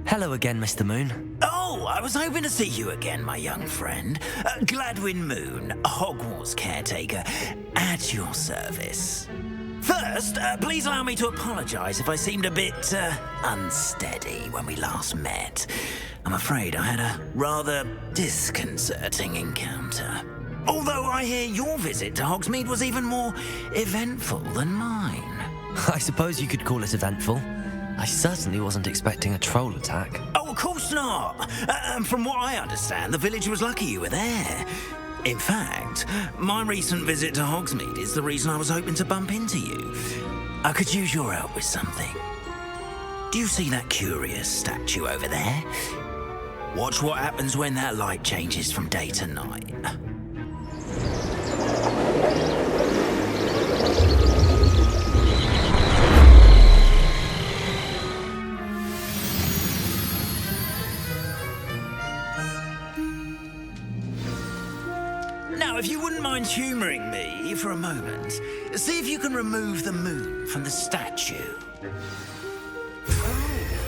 Hello again, Mr. Moon. Oh, I was hoping to see you again, my young friend. Gladwin Moon, Hogwarts caretaker, at your service. First, please allow me to apologise if I seemed a bit unsteady when we last met. I'm afraid I had a rather disconcerting encounter. Although I hear your visit to Hogsmeade was even more eventful than mine. I suppose you could call it eventful. I certainly wasn't expecting a troll attack. Oh, of course not. From what I understand, the village was lucky you were there. In fact, my recent visit to Hogsmeade is the reason I was hoping to bump into you. I could use your help with something. Do you see that curious statue over there? Watch what happens when that light changes from day to night. Now, if you wouldn't mind humouring me for a moment, see if you can remove the moon from the statue.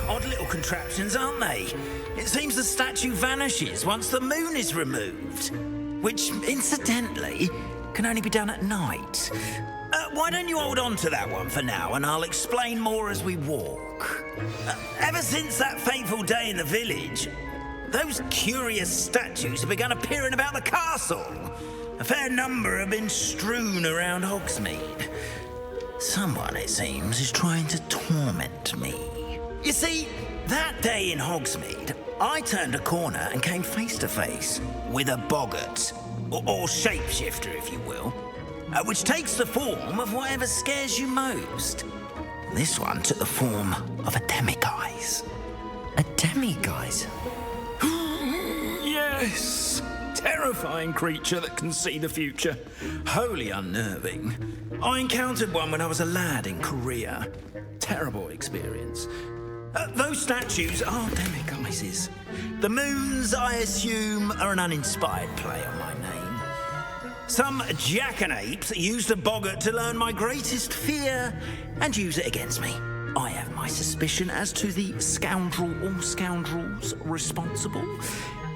Odd little contraptions, aren't they? It seems the statue vanishes once the moon is removed, which, incidentally, can only be done at night. Why don't you hold on to that one for now, and I'll explain more as we walk. Ever since that fateful day in the village, those curious statues have begun appearing about the castle. A fair number have been strewn around Hogsmeade. Someone, it seems, is trying to torment me. You see, that day in Hogsmeade, I turned a corner and came face to face with a boggart, or shapeshifter, if you will, which takes the form of whatever scares you most. This one took the form of a demiguise. A demiguise? Yes! Terrifying creature that can see the future. Wholly unnerving. I encountered one when I was a lad in Korea. Terrible experience. Those statues are demiguises. The moons, I assume, are an uninspired play on my name. Some jackanapes used a boggart to learn my greatest fear and use it against me. I have my suspicion as to the scoundrel or scoundrels responsible.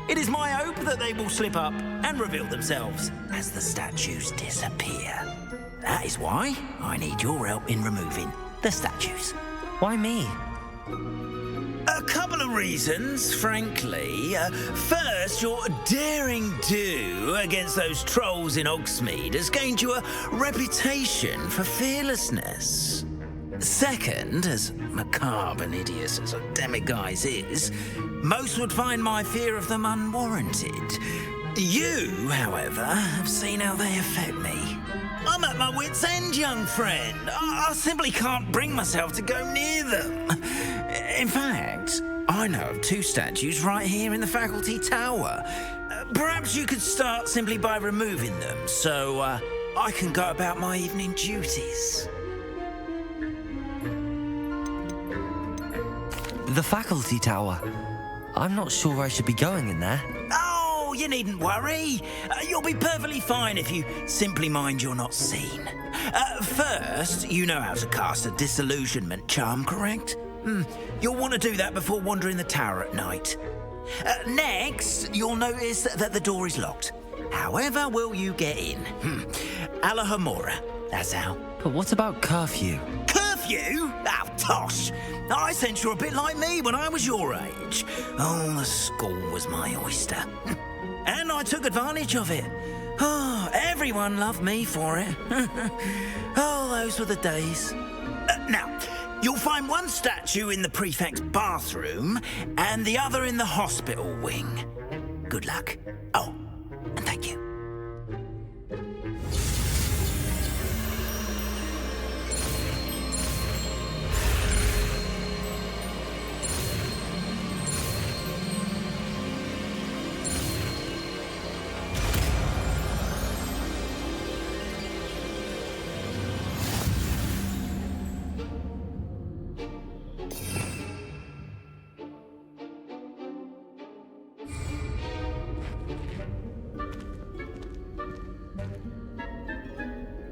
It is my hope that they will slip up and reveal themselves as the statues disappear. That is why I need your help in removing the statues. Why me? A couple of reasons, frankly. First, your daring do against those trolls in Hogsmeade has gained you a reputation for fearlessness. Second, as macabre and hideous as a demiguise is, most would find my fear of them unwarranted. You, however, have seen how they affect me. I'm at my wit's end, young friend. I simply can't bring myself to go near them. In fact, I know of two statues right here in the faculty tower. Perhaps you could start simply by removing them, so I can go about my evening duties. The faculty tower. I'm not sure I should be going in there. Oh, you needn't worry. You'll be perfectly fine if you simply mind you're not seen. First, you know how to cast a disillusionment charm, correct? You'll want to do that before wandering the tower at night. Next, you'll notice that the door is locked. However will you get in? Alahomora, that's how. But what about curfew? Curfew? Oh, tosh. I sense you're a bit like me when I was your age. Oh, the school was my oyster. And I took advantage of it. Oh, everyone loved me for it. Oh, those were the days. Now, you'll find one statue in the prefect's bathroom and the other in the hospital wing. Good luck. Oh, and thank you.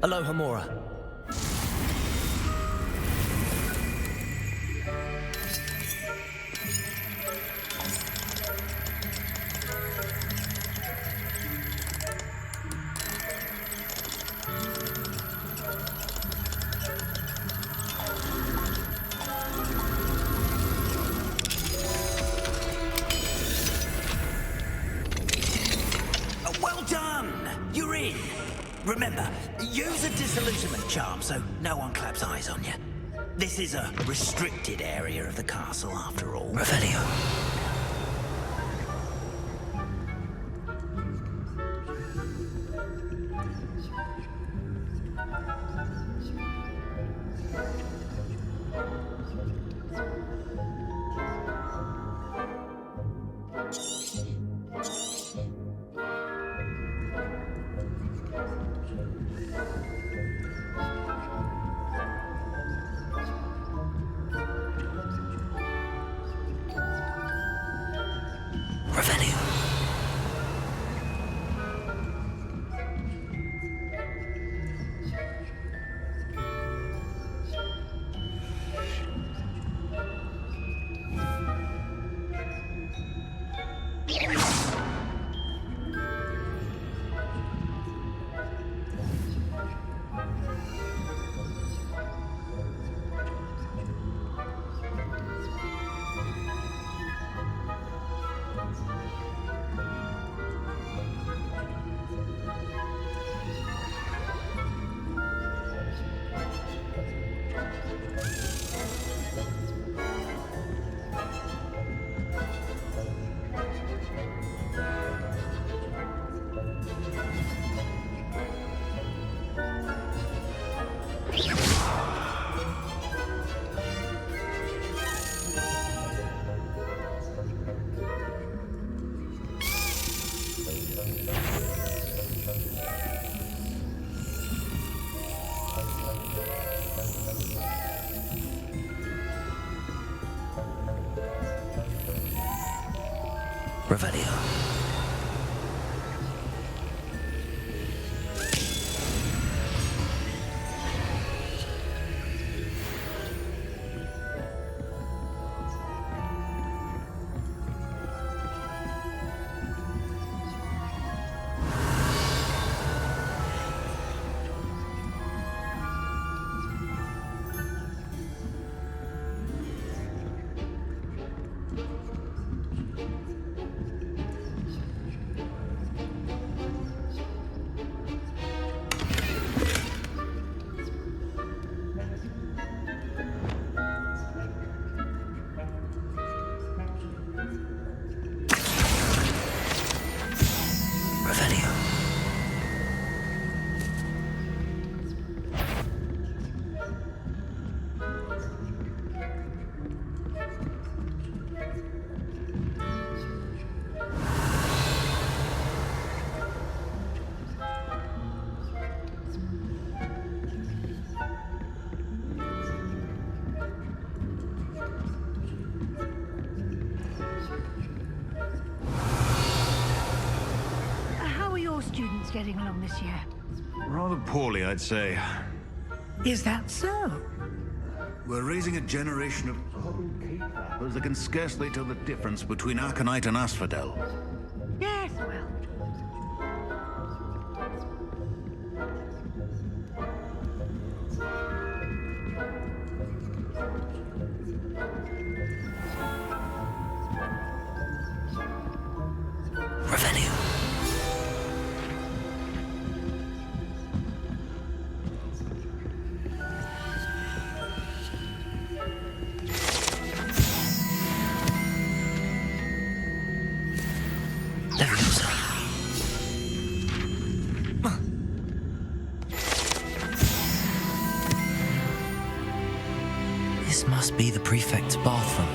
Alohomora. disillusionment charm so no one claps eyes on you. This is a restricted area of the castle, after all. Revelio. Revelio. Students getting along this year? Rather poorly, I'd say. Is that so? We're raising a generation of total that can scarcely tell the difference between Aconite and Asphodel. Yes, well. This must be the prefect's bathroom.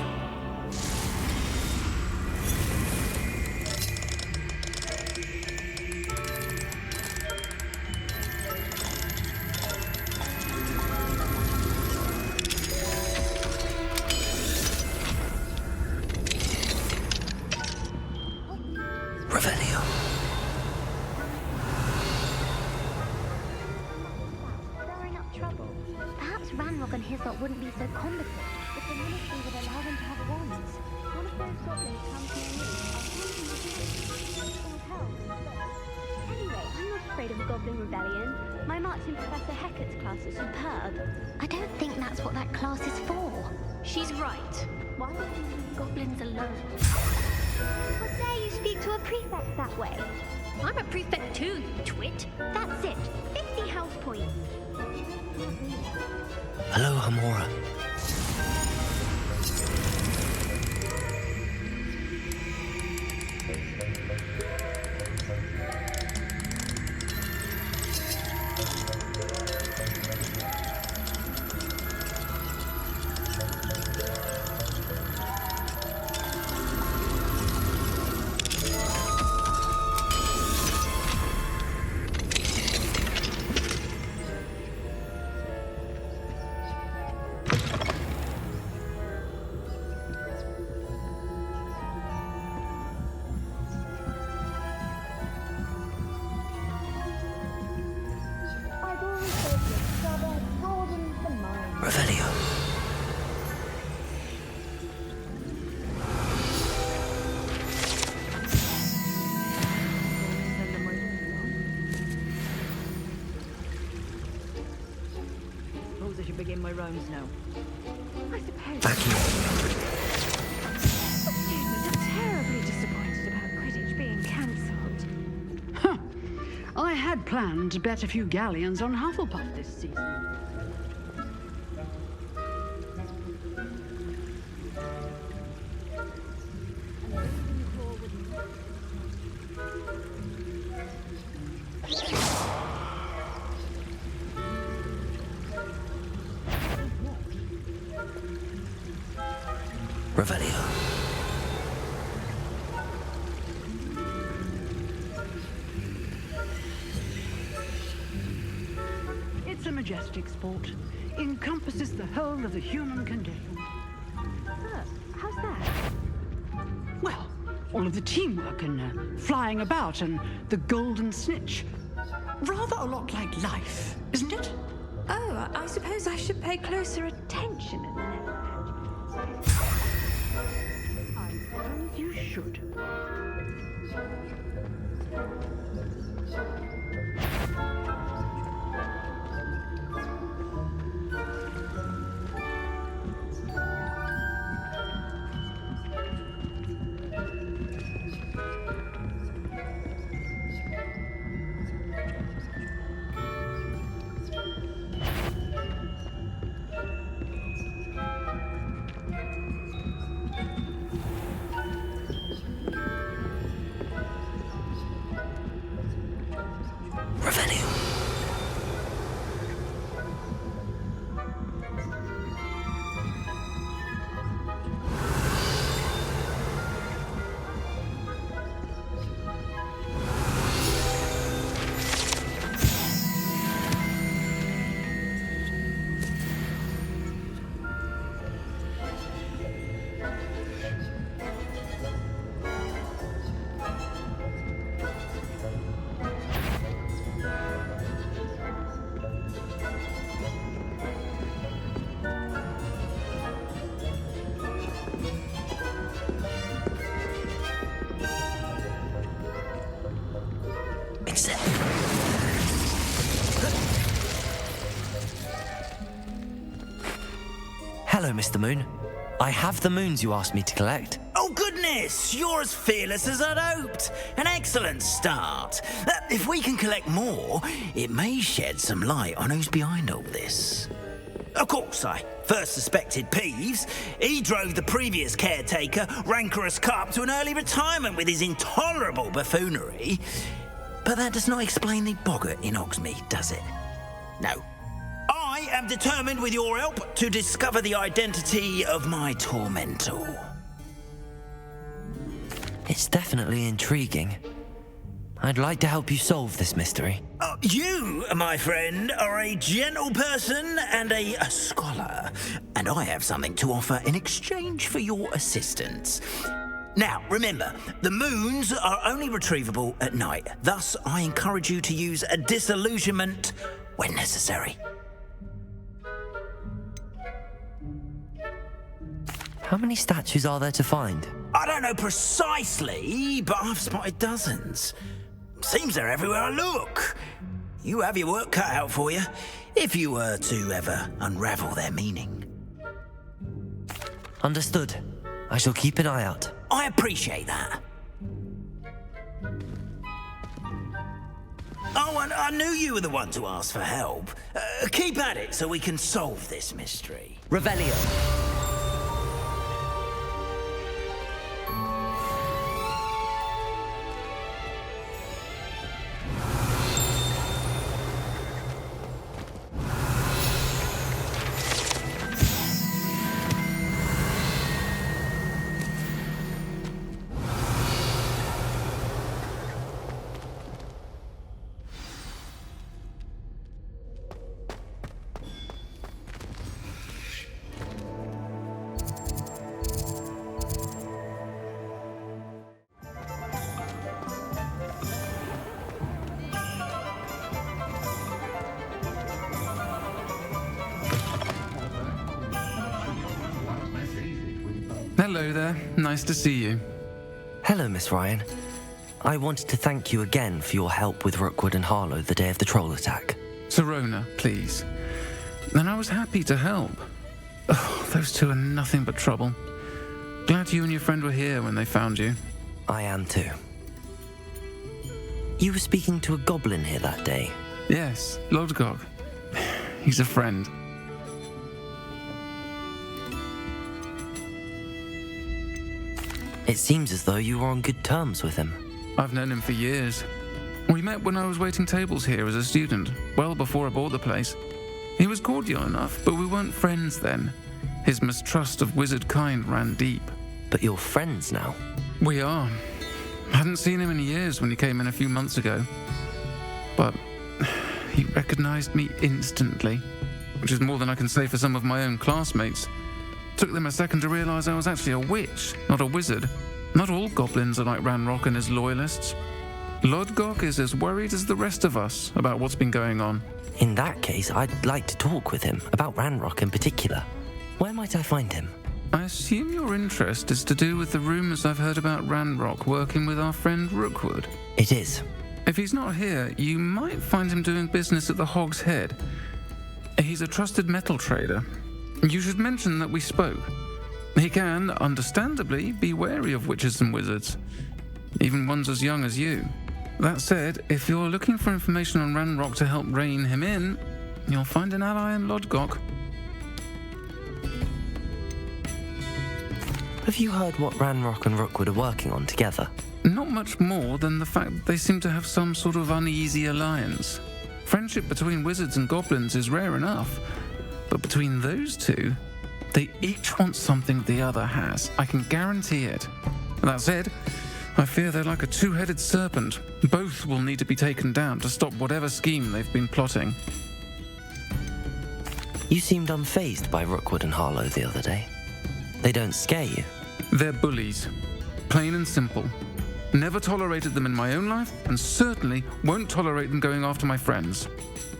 Revelio. Stirring up trouble. Perhaps Ranrock and his lot wouldn't be so combative if the ministry would allow them to have wands. One of those goblins comes near me. Anyway, I'm not afraid of a goblin rebellion. My marks in Professor Hecat's class are superb. I don't think that's what that class is for. She's right. Why don't you leave goblins alone? How dare you speak to a prefect that way? I'm a prefect too, you twit. That's it. 50 health points. Hello, Hamora. Revelio. Suppose I should begin my rounds now. I suppose. Vacuum. The students are terribly disappointed about Quidditch being cancelled. Huh. I had planned to bet a few galleons on Hufflepuff this season. Revelio. It's a majestic sport. Encompasses the whole of the human condition. How's that? Well, all of the teamwork and flying about and the golden snitch. Rather a lot like life, isn't it? Oh, I suppose I should pay closer attention in the next match. I suppose you should. Revelio. Hello, Mr. Moon. I have the moons you asked me to collect. Oh, goodness! You're as fearless as I'd hoped. An excellent start. If we can collect more, it may shed some light on who's behind all this. Of course, I first suspected Peeves. He drove the previous caretaker, rancorous Carp, to an early retirement with his intolerable buffoonery. But that does not explain the boggart in Hogsmeade, does it? No. I am determined, with your help, to discover the identity of my tormentor. It's definitely intriguing. I'd like to help you solve this mystery. You, my friend, are a gentle person and a scholar, and I have something to offer in exchange for your assistance. Now, remember, the moons are only retrievable at night. Thus, I encourage you to use a disillusionment when necessary. How many statues are there to find? I don't know precisely, but I've spotted dozens. Seems they're everywhere I look. You have your work cut out for you, if you were to ever unravel their meaning. Understood. I shall keep an eye out. I appreciate that. Oh, and I knew you were the one to ask for help. Keep at it so we can solve this mystery. Revelio. Hello there. Nice to see you. Hello, Miss Ryan. I wanted to thank you again for your help with Rookwood and Harlow the day of the troll attack. Sirona, please. And I was happy to help. Oh, those two are nothing but trouble. Glad you and your friend were here when they found you. I am too. You were speaking to a goblin here that day. Yes, Urtkot. He's a friend. It seems as though you were on good terms with him. I've known him for years. We met when I was waiting tables here as a student, well before I bought the place. He was cordial enough, but we weren't friends then. His mistrust of wizard kind ran deep. But you're friends now. We are. Hadn't seen him in years when he came in a few months ago. But he recognized me instantly, which is more than I can say for some of my own classmates. Took them a second to realize I was actually a witch, not a wizard. Not all goblins are like Ranrock and his loyalists. Urtkot is as worried as the rest of us about what's been going on. In that case, I'd like to talk with him, about Ranrock in particular. Where might I find him? I assume your interest is to do with the rumors I've heard about Ranrock working with our friend Rookwood. It is. If he's not here, you might find him doing business at the Hog's Head. He's a trusted metal trader. You should mention that we spoke. He can, understandably, be wary of witches and wizards, even ones as young as you. That said, if you're looking for information on Ranrock to help rein him in, you'll find an ally in Urtkot. Have you heard what Ranrock and Rookwood are working on together? Not much more than the fact that they seem to have some sort of uneasy alliance. Friendship between wizards and goblins is rare enough, but between those two, they each want something the other has. I can guarantee it. That said, I fear they're like a two-headed serpent. Both will need to be taken down to stop whatever scheme they've been plotting. You seemed unfazed by Rookwood and Harlow the other day. They don't scare you. They're bullies. Plain and simple. Never tolerated them in my own life, and certainly won't tolerate them going after my friends.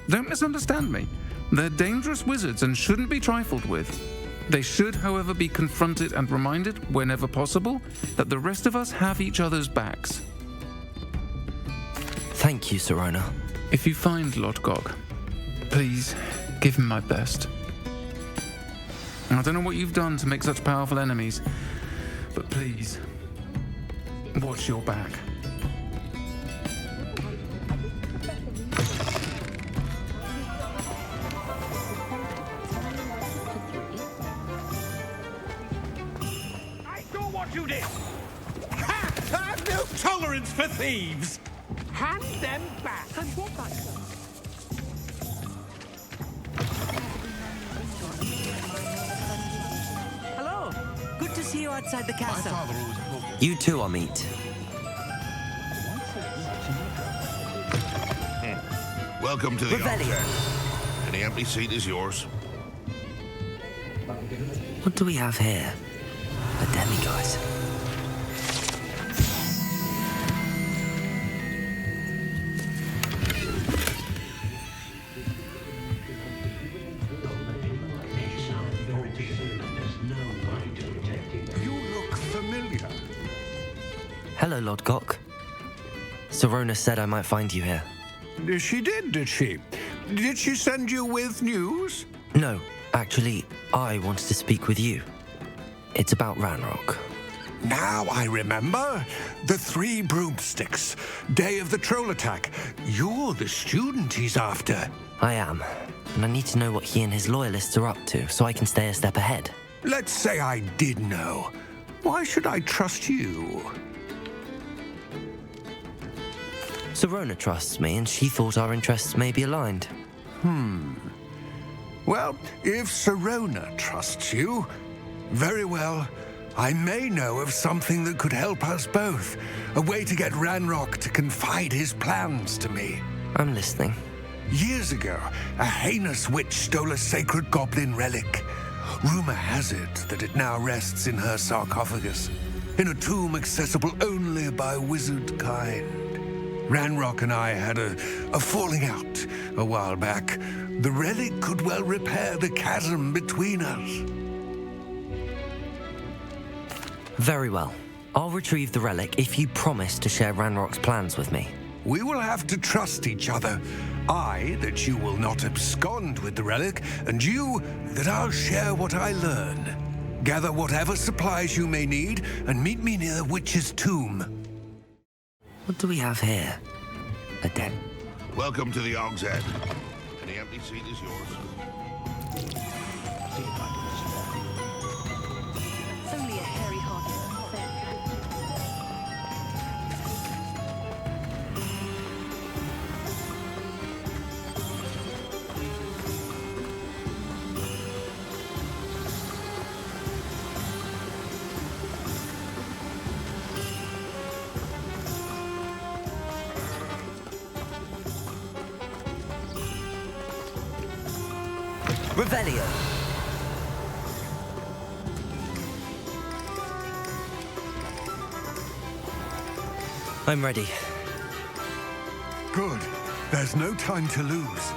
Don't misunderstand me. They're dangerous wizards and shouldn't be trifled with. They should, however, be confronted and reminded, whenever possible, that the rest of us have each other's backs. Thank you, Sirona. If you find Urtkot, please give him my best. I don't know what you've done to make such powerful enemies, but please, watch your back. You did! Ha! I've no tolerance for thieves! Hand them back! Hello! Good to see you outside the castle. You too, Amit. Welcome to the Revelio. Altar. Any empty seat is yours. What do we have here? A demiguise. You look familiar. Hello, Urtkot. Sirona said I might find you here. She did she? Did she send you with news? No, actually, I wanted to speak with you. It's about Ranrock. Now I remember. The 3 broomsticks. Day of the troll attack. You're the student he's after. I am, and I need to know what he and his loyalists are up to so I can stay a step ahead. Let's say I did know. Why should I trust you? Serona trusts me, and she thought our interests may be aligned. Well, if Serona trusts you, very well. I may know of something that could help us both. A way to get Ranrock to confide his plans to me. I'm listening. Years ago, a heinous witch stole a sacred goblin relic. Rumor has it that it now rests in her sarcophagus, in a tomb accessible only by wizard kind. Ranrock and I had a falling out a while back. The relic could well repair the chasm between us. Very well. I'll retrieve the relic if you promise to share Ranrock's plans with me. We will have to trust each other. I, that you will not abscond with the relic, and you, that I'll share what I learn. Gather whatever supplies you may need, and meet me near the witch's tomb. What do we have here? A den. Welcome to the Og's Head. Any empty seat is yours. Only a hairy-hearted Revelio! I'm ready. Good. There's no time to lose.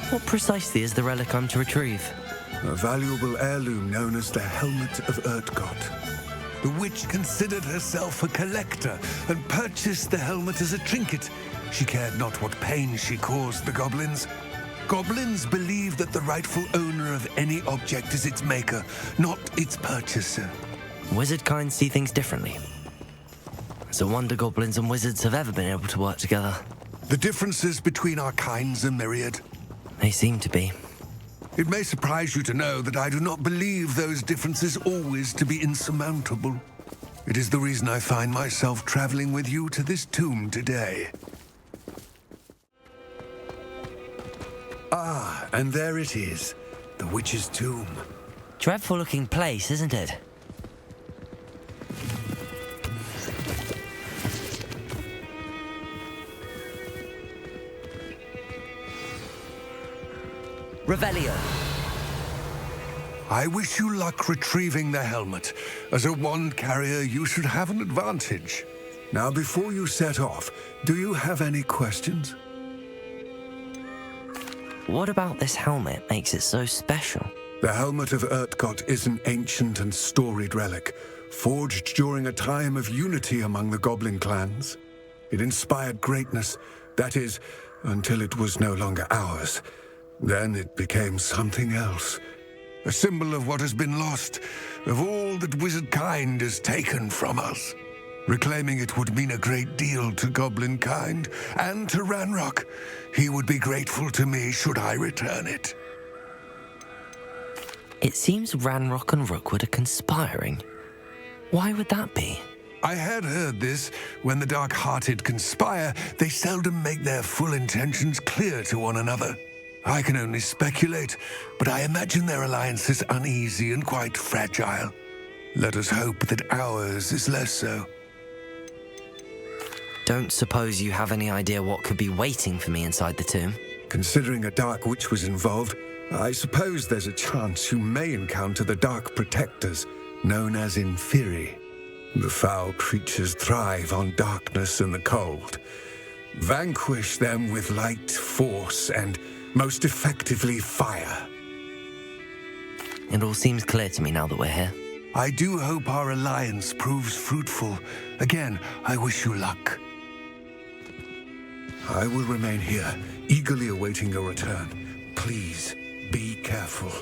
What precisely is the relic I'm to retrieve? A valuable heirloom known as the Helmet of Urtkot. The witch considered herself a collector and purchased the helmet as a trinket. She cared not what pain she caused the goblins. Goblins believe that the rightful owner of any object is its maker, not its purchaser. Wizard kind see things differently. It's a wonder goblins and wizards have ever been able to work together. The differences between our kinds are myriad. They seem to be. It may surprise you to know that I do not believe those differences always to be insurmountable. It is the reason I find myself traveling with you to this tomb today. Ah, and there it is, the witch's tomb. Dreadful looking place, isn't it? Revelio. I wish you luck retrieving the helmet. As a wand carrier, you should have an advantage. Now, before you set off, do you have any questions? What about this helmet makes it so special? The Helmet of Urtkot is an ancient and storied relic, forged during a time of unity among the goblin clans. It inspired greatness, that is, until it was no longer ours. Then it became something else. A symbol of what has been lost, of all that wizard kind has taken from us. Reclaiming it would mean a great deal to goblin kind, and to Ranrock. He would be grateful to me should I return it. It seems Ranrock and Rookwood are conspiring. Why would that be? I had heard this. When the dark-hearted conspire, they seldom make their full intentions clear to one another. I can only speculate, but I imagine their alliance is uneasy and quite fragile. Let us hope that ours is less so. Don't suppose you have any idea what could be waiting for me inside the tomb? Considering a dark witch was involved, I suppose there's a chance you may encounter the Dark Protectors, known as Inferi. The foul creatures thrive on darkness and the cold. Vanquish them with light, force, and most effectively fire. It all seems clear to me now that we're here. I do hope our alliance proves fruitful. Again, I wish you luck. I will remain here, eagerly awaiting your return. Please, be careful.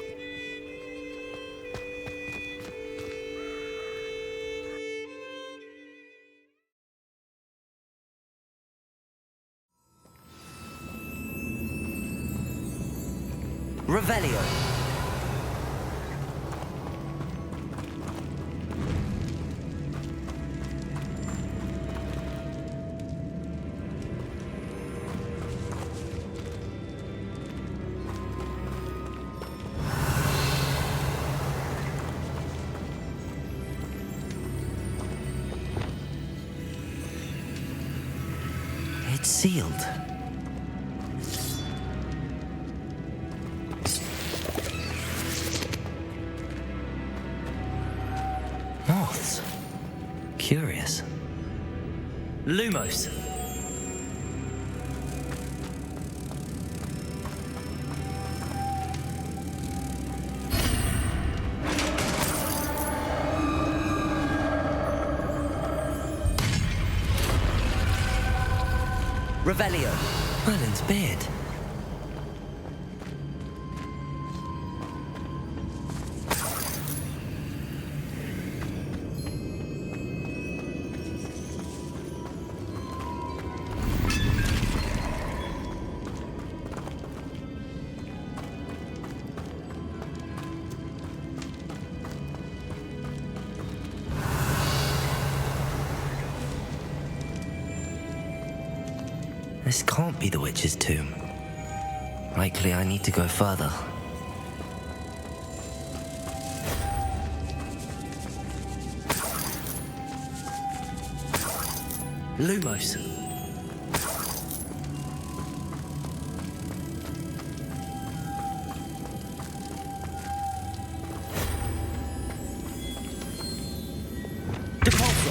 Revelio. It's sealed. Moths. Curious. Lumos. Revelio. Merlin's beard. This can't be the witch's tomb. Likely I need to go further. Lumos. Depulso.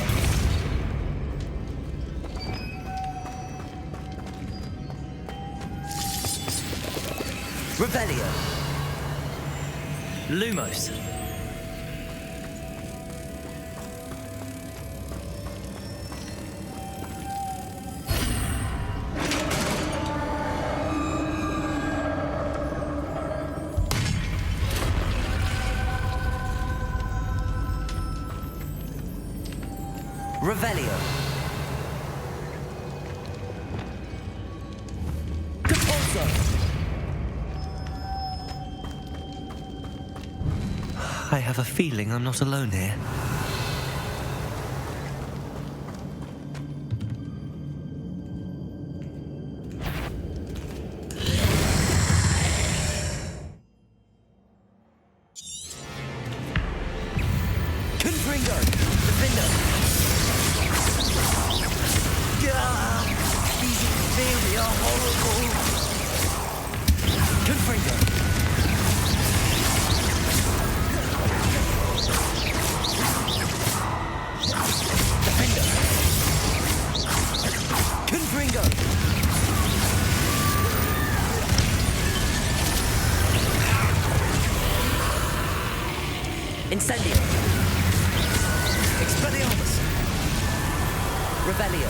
Revelio. Lumos. Revelio. Depulso. I have a feeling I'm not alone here. Confringo! Defender! Gah! These inferior horrible! Confringo! Defender! Confringo! Incendio! Expelliarmus! Revelio!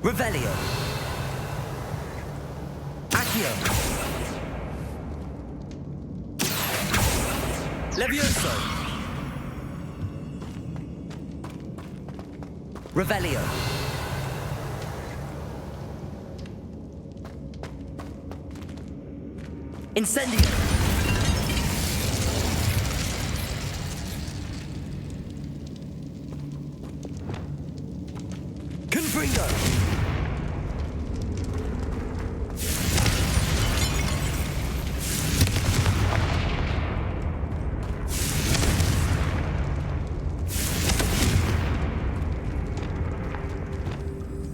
Revelio. Accio. Levioso. Revelio. Incendio. Confringo.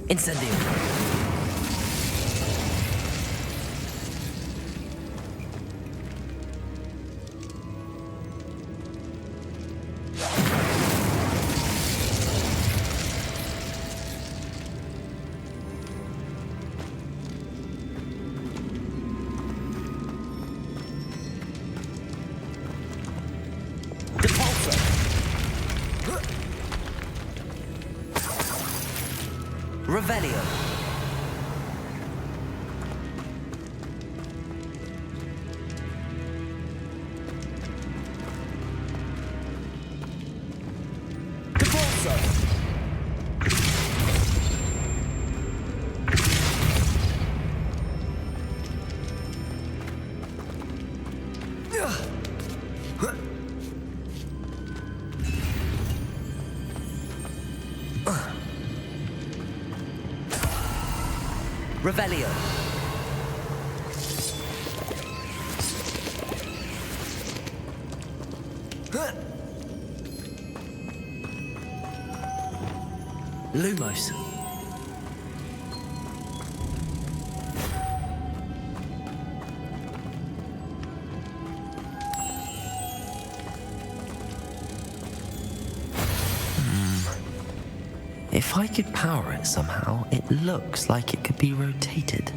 Incendio. Revelio. Revelio. Lumos. If I could power it somehow, it looks like it could be rotated.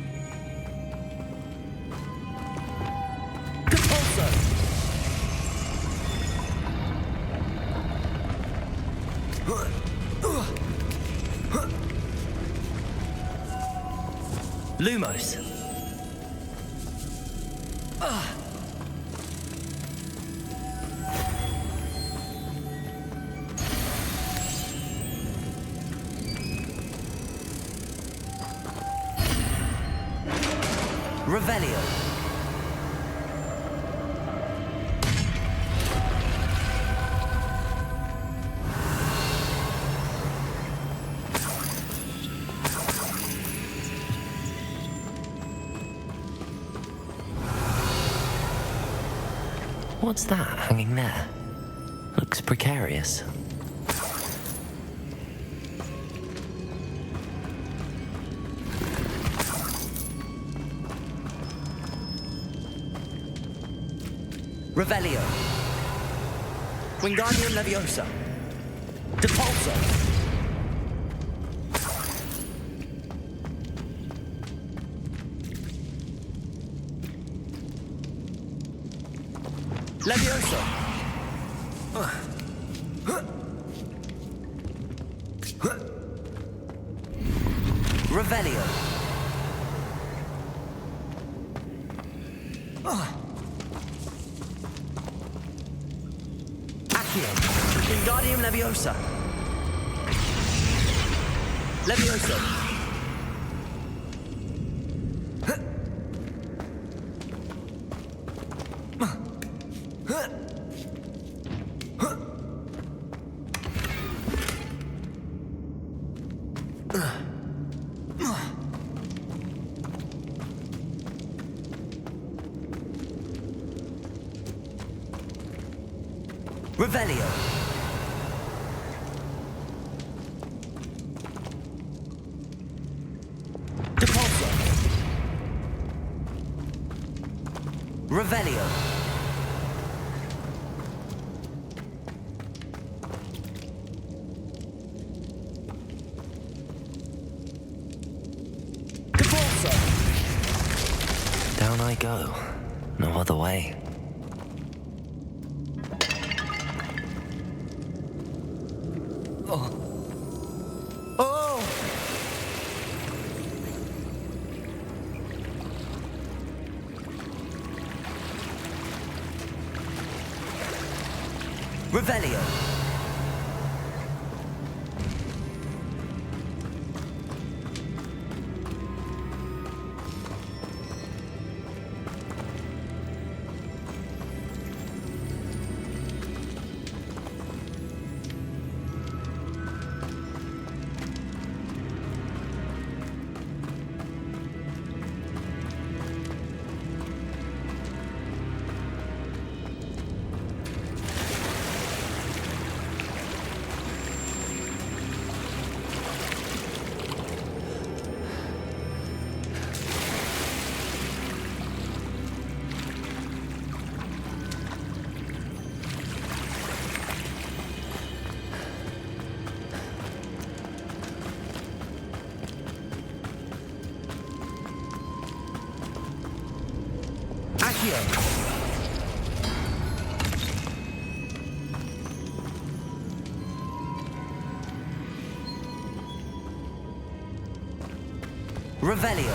Lumos. Revelio. What's that hanging there? Looks precarious. Revelio. Wingardium Leviosa. Depulso. Leviosa. Revelio. Wingardium Leviosa. Leviosa. Revelio. Depulso. Revelio. Depulso. Down I go. No other way. Revelio. Revelio.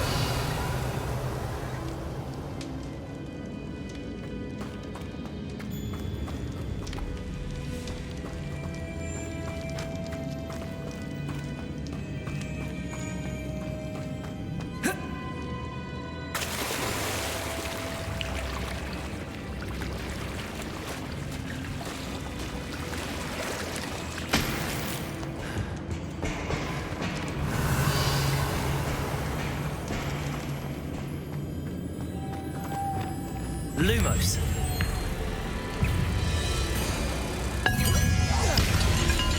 Lumos.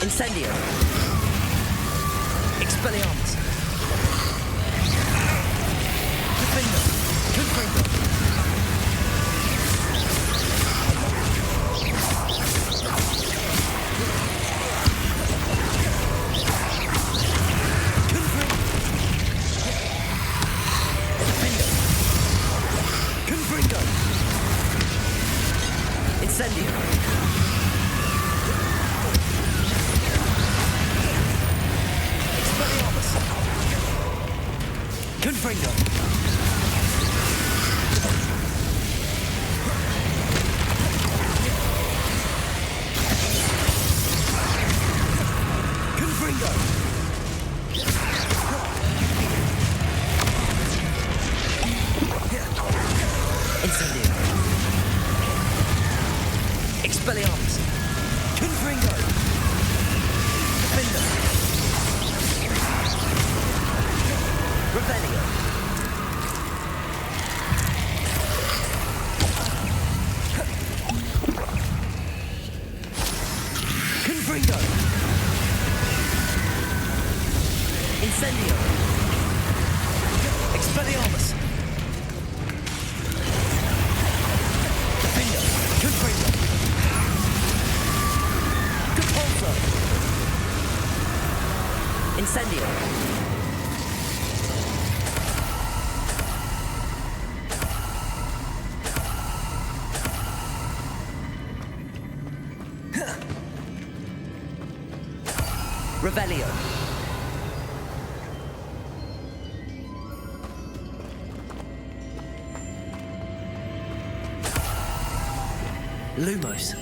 Incendio. Expelliarmus. Defender. Confringo. Incendio. Expelliarmus. Confringo. Confringo. Incendio. Expelliarmus. Confringo. Defender. Revelio. Confringo. Incendio. Expelliarmus. Defender. Confringo. Incendio. Revelio. Lumos.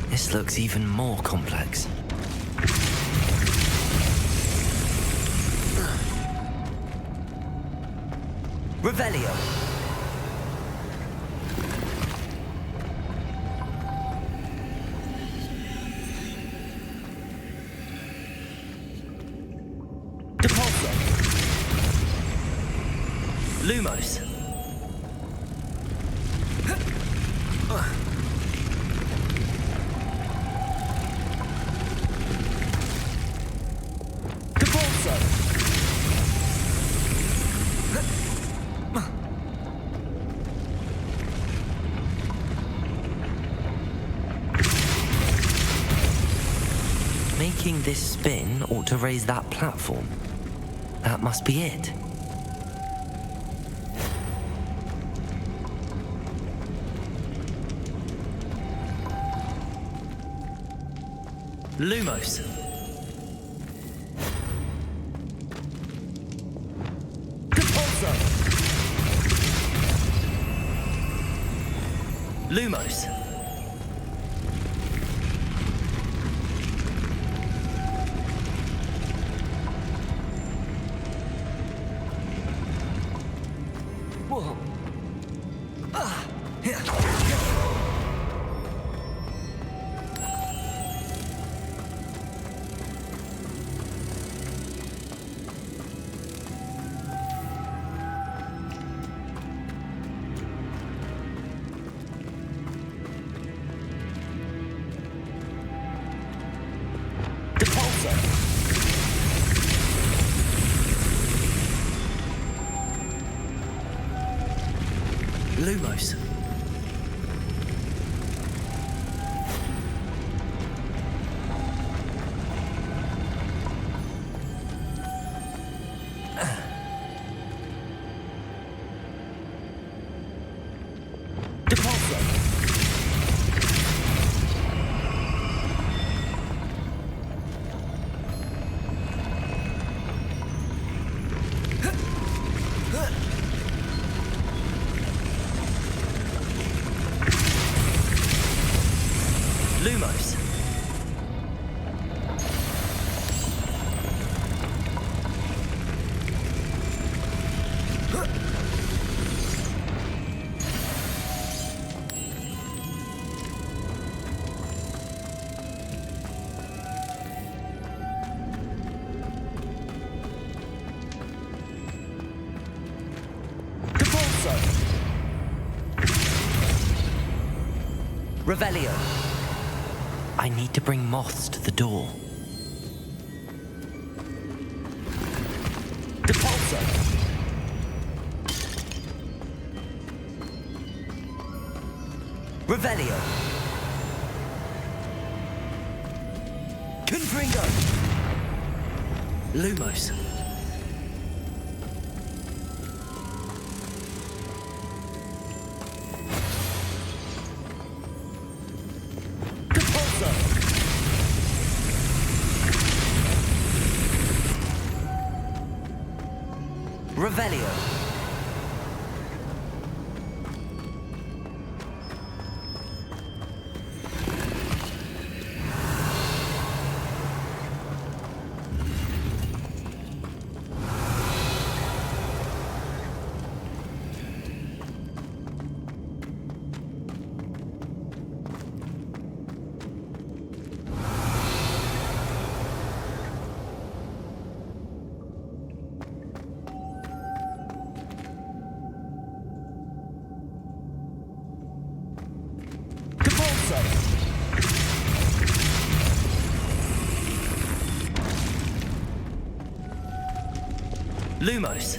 This looks even more complex. Revelio. Depulso. Lumos. Making this spin ought to raise that platform. That must be it. Lumos. Depulso. Lumos. Lumos. Lumos. Revelio. I need to bring moths to the door. Depulso. Revelio. Confringo. Lumos. Revelio. Lumos.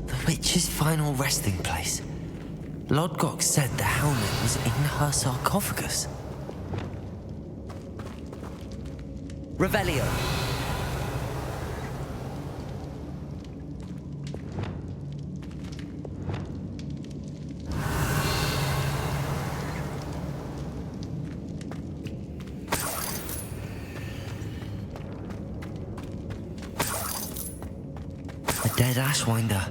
The witch's final resting place. Lodgok said the helmet was in her sarcophagus. Revelio. Dead Ashwinder.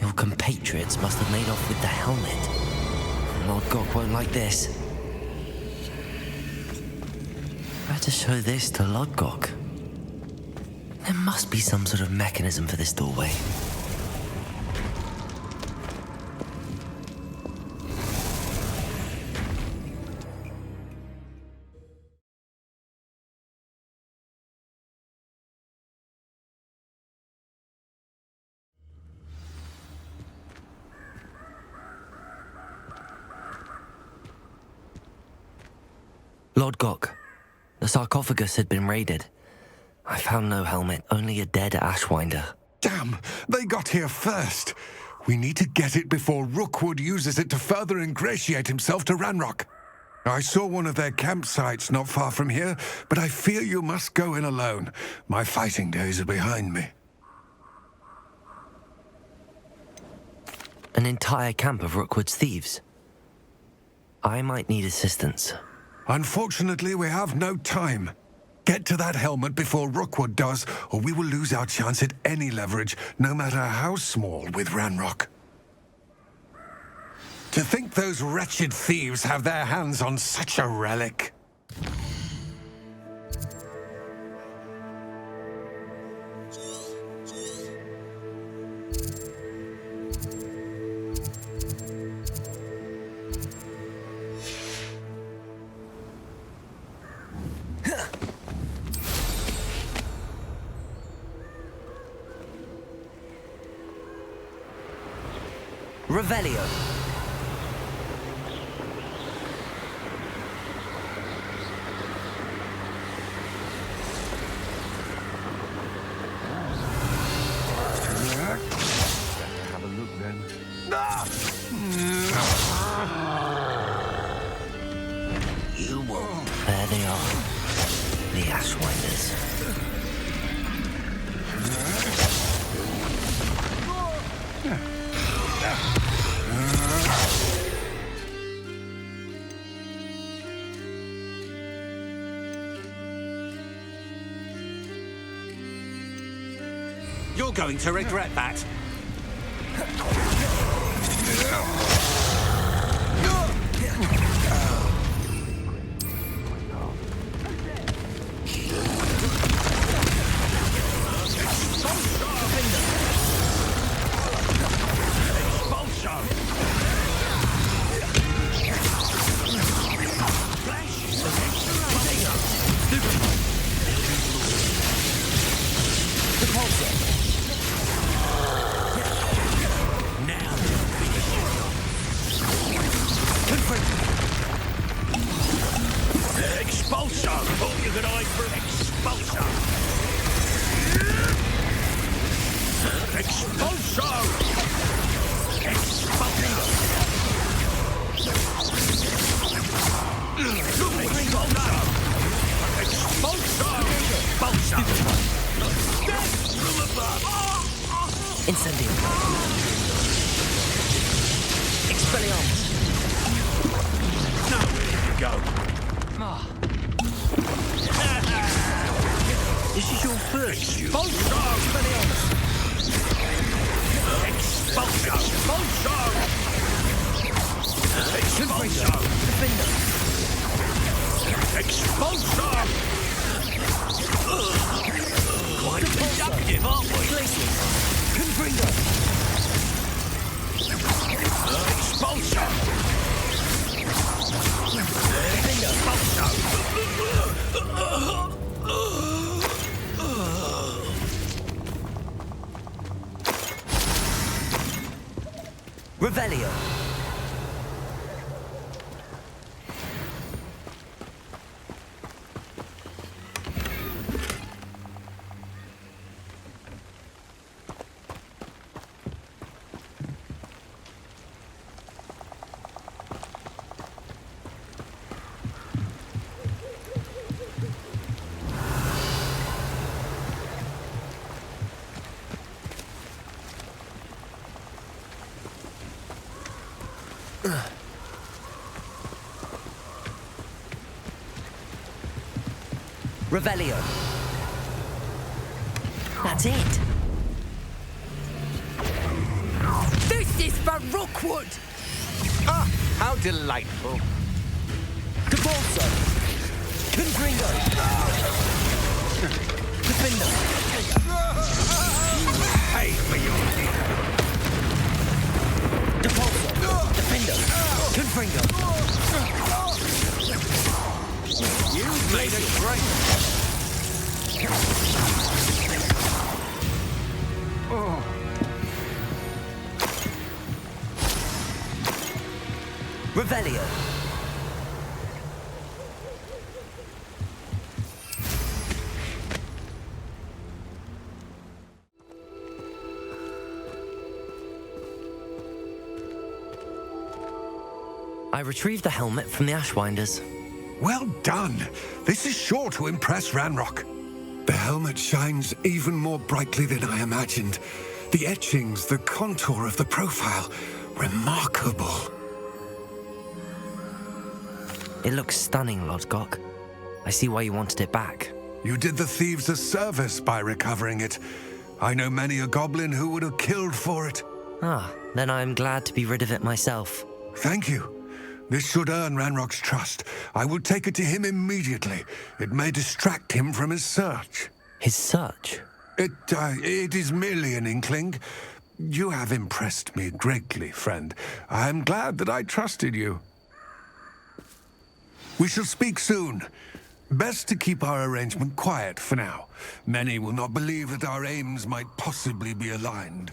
Your compatriots must have made off with the helmet. Lodgok won't like this. Better show this to Lodgok. There must be some sort of mechanism for this doorway. Lodgok, the sarcophagus had been raided. I found no helmet, only a dead Ashwinder. Damn, they got here first. We need to get it before Rookwood uses it to further ingratiate himself to Ranrock. I saw one of their campsites not far from here, but I fear you must go in alone. My fighting days are behind me. An entire camp of Rookwood's thieves. I might need assistance. Unfortunately, we have no time. Get to that helmet before Rookwood does, or we will lose our chance at any leverage, no matter how small, with Ranrock. To think those wretched thieves have their hands on such a relic. Revelio. You won't. There they are. The Ashwinders. You're going to regret that. Incendium. Expelliarmus. Nowhere to go. This is your first shoot. Expelliarmus. Expulso! Expulso! Defender. Expulso! Quite productive, aren't we? Glacius. Confringo. Expulso! Revelio. Revelio. That's it. This is for Rookwood! Ah, how delightful. Capulso. Confringo. Defender. Hey, for your Capulso. Defender. Confringo. You made it great. Revelio. I retrieved the helmet from the Ashwinders. Well done. This is sure to impress Ranrock. The helmet shines even more brightly than I imagined. The etchings, the contour of the profile, remarkable. It looks stunning, Lodgok. I see why you wanted it back. You did the thieves a service by recovering it. I know many a goblin who would have killed for it. Ah, then I'm glad to be rid of it myself. Thank you. This should earn Ranrock's trust. I will take it to him immediately. It may distract him from his search. His search? It is merely an inkling. You have impressed me greatly, friend. I am glad that I trusted you. We shall speak soon. Best to keep our arrangement quiet for now. Many will not believe that our aims might possibly be aligned.